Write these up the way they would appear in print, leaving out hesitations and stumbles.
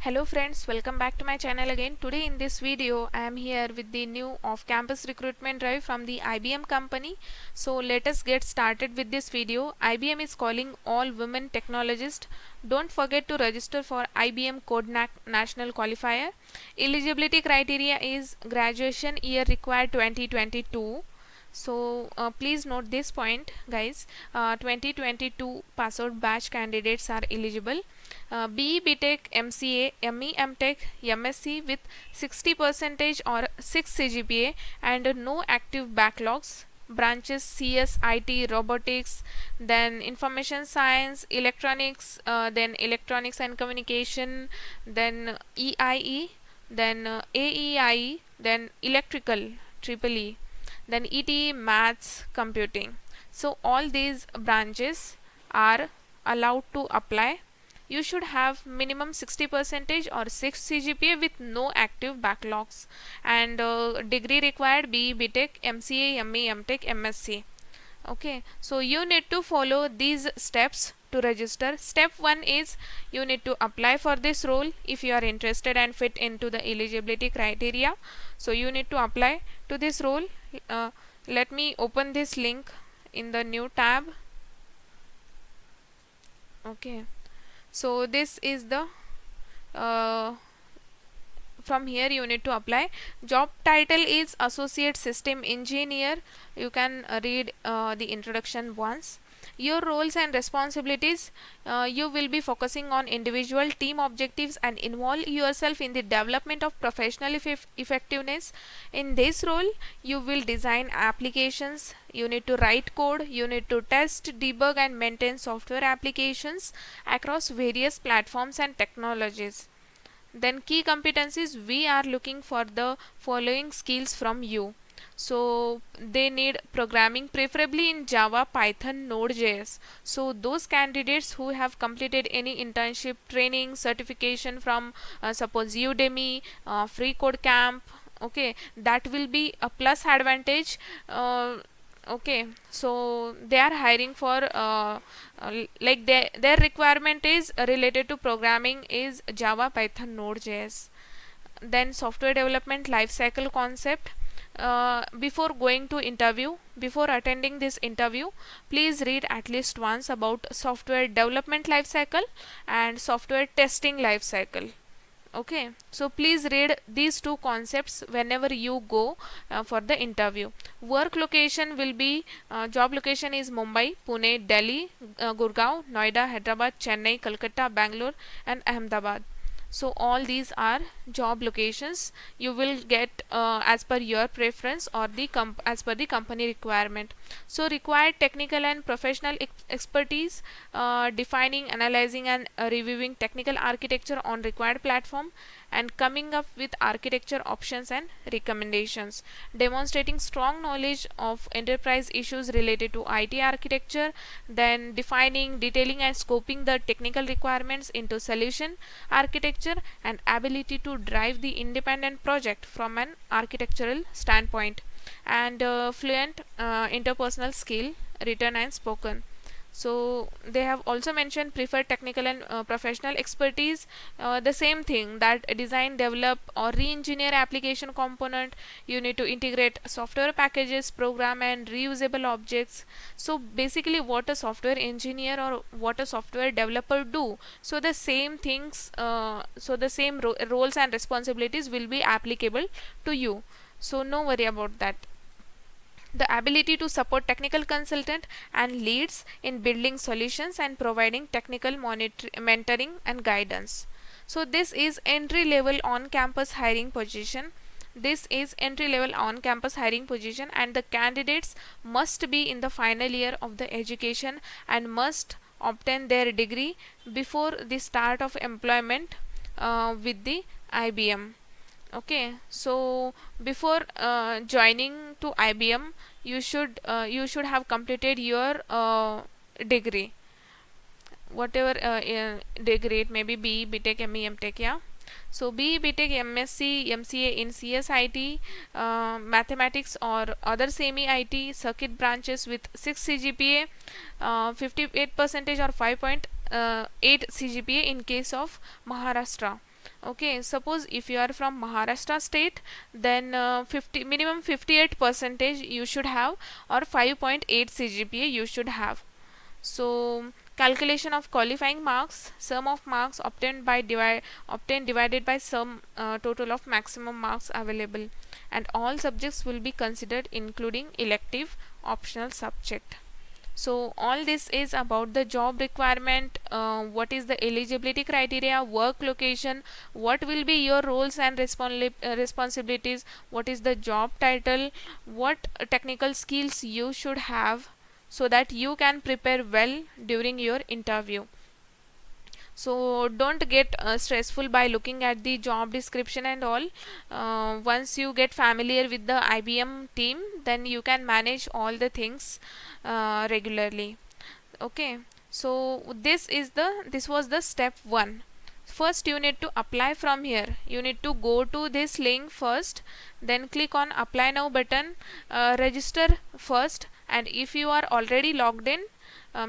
Hello friends, welcome back to my channel again. Today in this video I am here with the new off-campus recruitment drive from the IBM company. So let us get started with this video. IBM is calling all women technologists. Don't forget to register for IBM Code National Qualifier. Eligibility criteria is graduation year required 2022. So please note this point, guys. 2022 pass out batch candidates are eligible. BE, BTech, MCA, ME, MTech, MSc with 60 percentage or 6 CGPA and no active backlogs. Branches CS, IT, robotics, then information science, electronics, then electronics and communication, then EIE, then AEIE, then electrical, triple E, then ET, maths, computing. So all these branches are allowed to apply. You should have minimum 60 percentage or 6 CGPA with no active backlogs, and degree required BE, BTech, MCA, ME, MTech, MSc. Okay, so you need to follow these steps to register. Step 1 is you need to apply for this role if you are interested and fit into the eligibility criteria. So you need to apply to this role. Let me open this link in the new tab. Okay, so this is the from here you need to apply. Job title is associate system engineer. You can read the introduction once. Your roles and responsibilities, you will be focusing on individual team objectives and involve yourself in the development of professional effectiveness. In this role you will design applications, you need to write code, you need to test, debug and maintain software applications across various platforms and technologies. Then key competencies, we are looking for the following skills from you. So they need programming preferably in Java, Python, Node.js. So those candidates who have completed any internship, training, certification from suppose Udemy, Free Code Camp, okay, that will be a plus advantage. Okay, so they are hiring for like their requirement is related to programming is Java, Python, Node.js. Then software development lifecycle concept. Before going to interview, before attending this interview, please read at least once about software development lifecycle and software testing lifecycle. Okay, so please read these two concepts whenever you go for the interview. Work location will be job location is Mumbai, Pune, Delhi, Gurgaon, Noida, Hyderabad, Chennai, Kolkata, Bangalore and Ahmedabad. So all these are job locations. You will get as per your preference or the as per the company requirement. So required technical and professional expertise, defining, analyzing and reviewing technical architecture on required platform and coming up with architecture options and recommendations, demonstrating strong knowledge of enterprise issues related to IT architecture, then defining, detailing and scoping the technical requirements into solution architecture and ability to drive the independent project from an architectural standpoint, and fluent interpersonal skill, written and spoken. So they have also mentioned preferred technical and professional expertise, the same thing, that design, develop or re-engineer application component. You need to integrate software packages, program and reusable objects. So basically what a software engineer or what a software developer do, so the same things, so the same roles and responsibilities will be applicable to you, so no worry about that. The ability to support technical consultant and leads in building solutions and providing technical mentoring and guidance. So this is entry level on campus hiring position. This is entry level on campus hiring position and the candidates must be in the final year of the education and must obtain their degree before the start of employment with the IBM. Okay, so before joining to IBM, you should have completed your degree, whatever degree it may be, BE, BTech, ME, MTech. Yeah, so BE, BTech, MSc, MCA in CSIT, mathematics or other semi IT circuit branches with 6 CGPA, 58% or 5.8 CGPA in case of Maharashtra. Okay, suppose if you are from Maharashtra state, then 50 minimum 58 percentage you should have, or 5.8 CGPA you should have. So calculation of qualifying marks, sum of marks obtained divided by sum total of maximum marks available, and all subjects will be considered including elective optional subject. So all this is about the job requirement, what is the eligibility criteria, work location, what will be your roles and responsibilities, what is the job title, what technical skills you should have, so that you can prepare well during your interview. So don't get stressful by looking at the job description and all. Once you get familiar with the IBM team, then you can manage all the things regularly. Okay, so this was the step 1. First you need to apply from here. You need to go to this link first, then click on apply now button, register first, and if you are already logged in,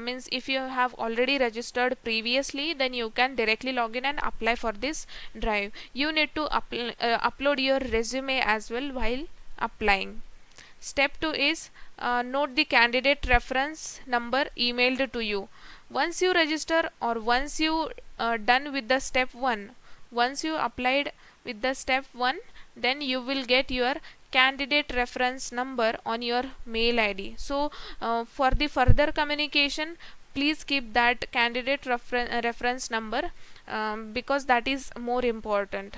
means if you have already registered previously, then you can directly log in and apply for this drive. You need to upload your resume as well while applying. Step 2 is note the candidate reference number emailed to you. Once you register, or once you done with the step 1, once you applied with the step 1, then you will get your candidate reference number on your mail ID. So for the further communication, please keep that candidate reference number, because that is more important.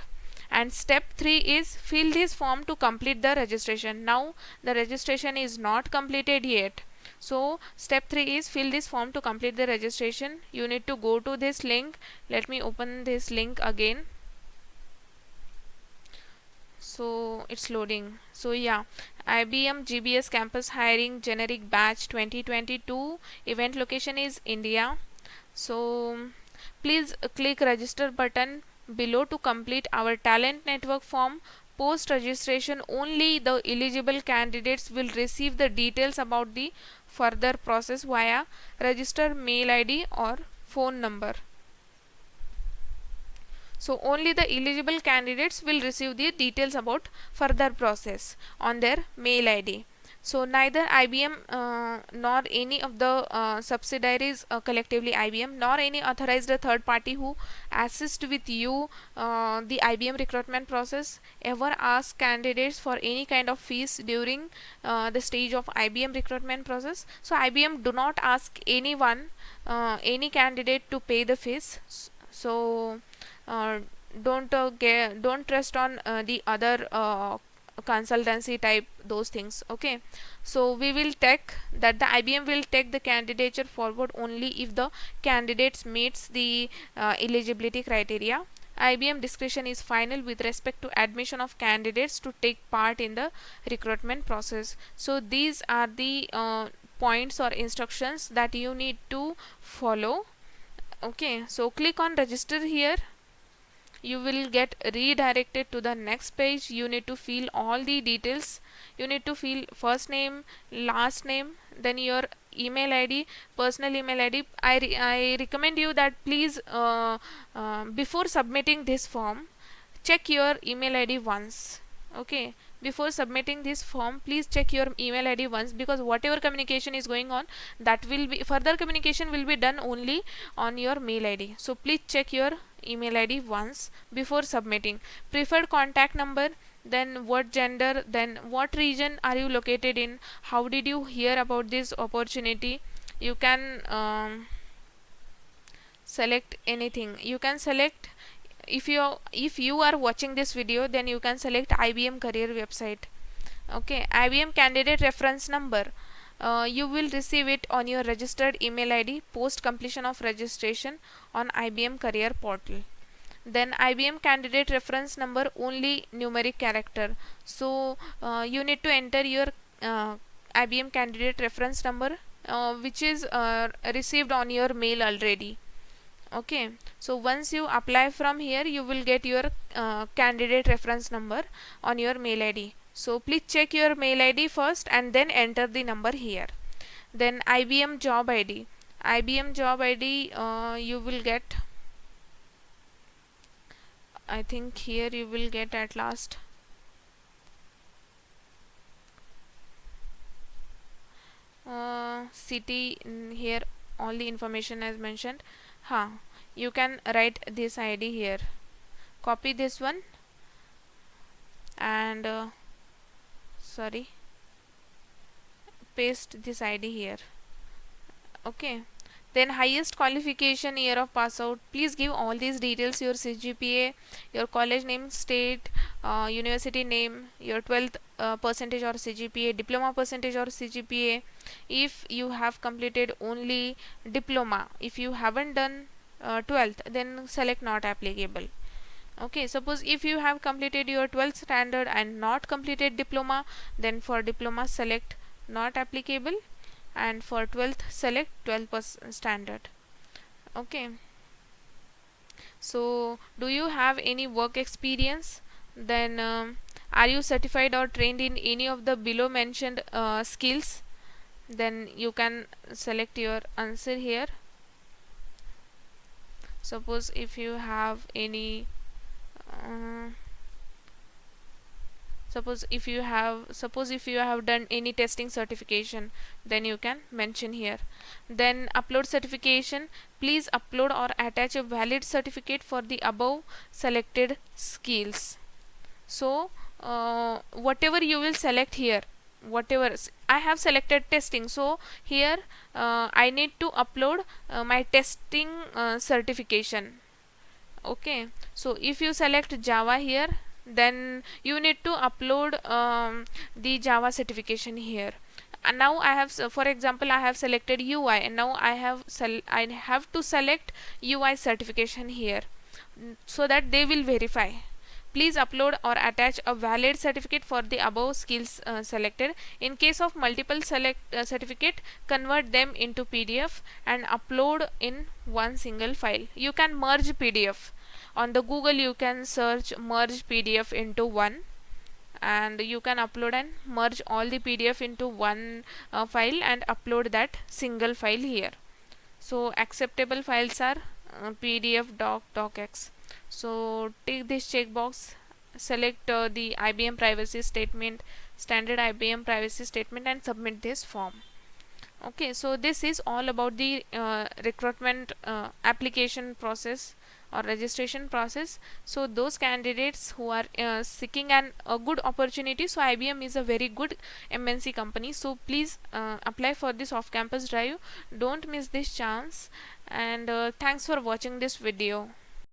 And step 3 is fill this form to complete the registration. Now the registration is not completed yet, so step 3 is fill this form to complete the registration. You need to go to this link. Let me open this link again. So it's loading. So yeah, IBM GBS campus hiring generic batch 2022, event location is India. So please click register button below to complete our talent network form. Post registration, only the eligible candidates will receive the details about the further process via register mail ID or phone number. So only the eligible candidates will receive the details about further process on their mail ID. So neither IBM nor any of the subsidiaries, collectively IBM, nor any authorized third party who assist with you the IBM recruitment process ever ask candidates for any kind of fees during the stage of IBM recruitment process. So IBM do not ask anyone, any candidate, to pay the fees. So don't trust on the other consultancy type those things. Okay, so we will take that the IBM will take the candidature forward only if the candidates meets the eligibility criteria. IBM discretion is final with respect to admission of candidates to take part in the recruitment process. So these are the points or instructions that you need to follow. Okay, so click on register here. You will get redirected to the next page. You need to fill all the details. You need to fill first name, last name, then your email ID, personal email ID. I recommend you that please before submitting this form, check your email ID once. Okay, before submitting this form, please check your email ID once, because whatever communication is going on, that will be further communication will be done only on your mail ID. So please check your email ID once before submitting. Preferred contact number, then what gender, then what region are you located in, how did you hear about this opportunity. You can select anything. You can select, if you are watching this video, then you can select IBM career website. Okay, IBM candidate reference number, you will receive it on your registered email ID post completion of registration on IBM career portal. Then IBM candidate reference number, only numeric character. So you need to enter your IBM candidate reference number which is received on your mail already. Okay, so once you apply from here, you will get your candidate reference number on your mail ID. So please check your mail ID first and then enter the number here. Then IBM job ID. IBM job ID, you will get I think here you will get at last. City, here all the information as mentioned. You can write this ID here, copy this one, and sorry, paste this ID here. Okay, then highest qualification, year of pass out, please give all these details: your CGPA, your college name, state, university name, your 12th percentage or CGPA, diploma percentage or CGPA. If you have completed only diploma, if you haven't done 12th, then select not applicable. Okay, suppose if you have completed your 12th standard and not completed diploma, then for diploma select not applicable, and for 12th select 12th standard. Okay, so do you have any work experience? Then are you certified or trained in any of the below mentioned skills? Then you can select your answer here. Suppose if you have any suppose if you have done any testing certification, then you can mention here. Then upload certification, please upload or attach a valid certificate for the above selected skills. So whatever you will select here, whatever I have selected testing, so here I need to upload my testing certification. Okay, so if you select Java here, then you need to upload the Java certification here. And now I have, for example, I have selected UI, and now I have to select UI certification here, so that they will verify. Please upload or attach a valid certificate for the above skills selected. In case of multiple certificate, convert them into PDF and upload in one single file. You can merge PDF. On the Google you can search merge PDF into one, and you can upload and merge all the PDF into one file and upload that single file here. So acceptable files are PDF, doc, docx. So take this checkbox, select the IBM privacy statement, standard IBM privacy statement, and submit this form. Okay, so this is all about the recruitment application process or registration process. So those candidates who are seeking a good opportunity, so IBM is a very good MNC company, so please apply for this off campus drive. Don't miss this chance, and thanks for watching this video.